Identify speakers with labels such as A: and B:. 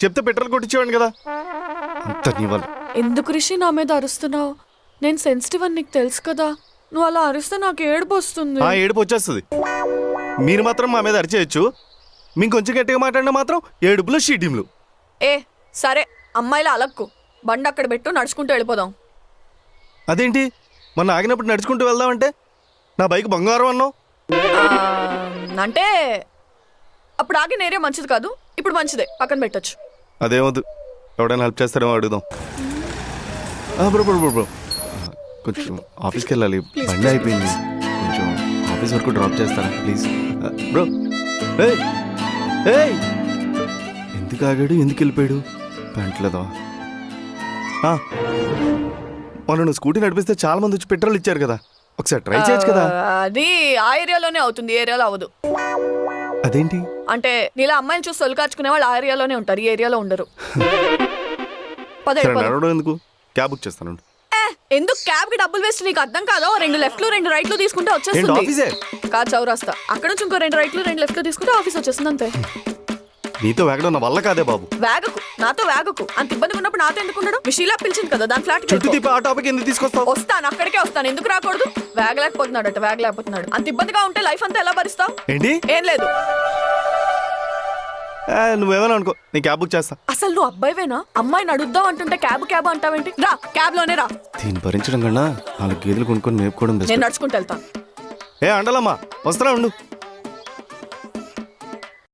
A: చెప్తే పెట్రోల్ కొట్టించేవాడిని కదా. అంత నీ వల్ల.
B: ఎందుకు రిషి నా మీద అరుస్తున్నావు? నేను సెన్సిటివ్ అని నీకు తెలుసు కదా. నువ్వు అలా అరిస్తే నాకు ఏడుపు వస్తుంది.
A: ఏడుపు వచ్చేస్తుంది. మీరు మాత్రం మా మీద అరిచేయచ్చు, మీకు కొంచెం గట్టిగా మాట్లాడినా మాత్రం ఏడుపులు షీటింలు.
B: సరే అమ్మాయిలా అలక్కు, బండి అక్కడ పెట్టు, నడుచుకుంటూ వెళ్ళిపోదాం.
A: అదేంటి మొన్న ఆగినప్పుడు నడుచుకుంటూ వెళ్దామంటే నా బైక్ బంగారం అన్నావు.
B: అంటే అప్పుడు ఆగిన ఏరియా మంచిది కాదు, ఇప్పుడు మంచిదే, పక్కన పెట్టచ్చు.
A: అదేమద్దు, ఎవడైనా హెల్ప్ చేస్తారేమో అడుగుదాం. బ్రో బ్రో బ్రో బ్రో కొంచెం ఆఫీస్కి వెళ్ళాలి, బండి అయిపోయింది, కొంచెం ఆఫీస్ వరకు డ్రాప్ చేస్తారా ప్లీజ్ బ్రో. ఎందుకు ఆగాడు, ఎందుకు వెళ్ళిపోయాడు? పెంట్లేదా? మొన్న నువ్వు స్కూటీ నడిపిస్తే చాలా మంది వచ్చి పెట్రోల్ ఇచ్చారు కదా, ఒకసారి ట్రై చేయొచ్చు కదా.
B: అది ఆ ఏరియాలోనే అవుతుంది, ఈ ఏరియాలో అవ్వదు.
A: అదేంటి?
B: అంటే నీలా అమ్మాయిని చూసి సొలికాచుకునే వాళ్ళు ఆ ఏరియాలోనే ఉంటారు, ఈ ఏరియాలో ఉండరు.
A: నడవడం ఎందుకు, క్యాబ్ బుక్ చేస్తాను.
B: ఎందుకు క్యాబ్ కి డబ్బులు వేస్ట్? నీకు అర్థం కాదో? 2 లెఫ్ట్లు 2 రైట్లు తీసుకుంటే వచ్చేస్తుంది. కాదు చౌరాస్తా, అక్కడ నుంచి ఇంకో 2 రైట్లు 2 లెఫ్ట్లు తీసుకుంటే ఆఫీస్ వచ్చేస్తుంది, అంతే.
A: నీతో వేగడం నా వల్ల కాదే బాబు.
B: వేగకు, నాతో వేగకు. అంత ఇబ్బంది ఉన్నప్పుడు నాతో ఎందుకు ఉండడం? మీ షీలా పిలిచింది కదా, దాని ఫ్లాట్
A: చుట్టూ తిప్పి ఆ టాపిక్ ఎందుకు తీసుకొస్తావు?
B: వస్తాను, అక్కడికే వస్తాను. ఎందుకు రాకూడదు? వేగలేకపోతున్నాడు. అంత ఇబ్బందిగా ఉంటే లైఫ్ అంతా ఎలా భరిస్తావు?
A: ఏంటి?
B: ఏం లేదు.
A: నువ్వేమని అనుకో, నేను క్యాబ్ బుక్ చేస్తా.
B: అసలు నువ్వు అబ్బాయివేనా? అమ్మాయిని అడుగుదాం అంటుంటే క్యాబ్ అంటావేంటి? రా, క్యాబ్ లోనే రా.
A: దీన్ని భరించడం కన్నా 4 గేదెలు కొనుక్కొని మేపుకోవడం బెస్ట్.
B: నేను నడుచుకుంటూ వెళ్తాను.
A: అండలమ్మా వస్తున్నా ఉండు.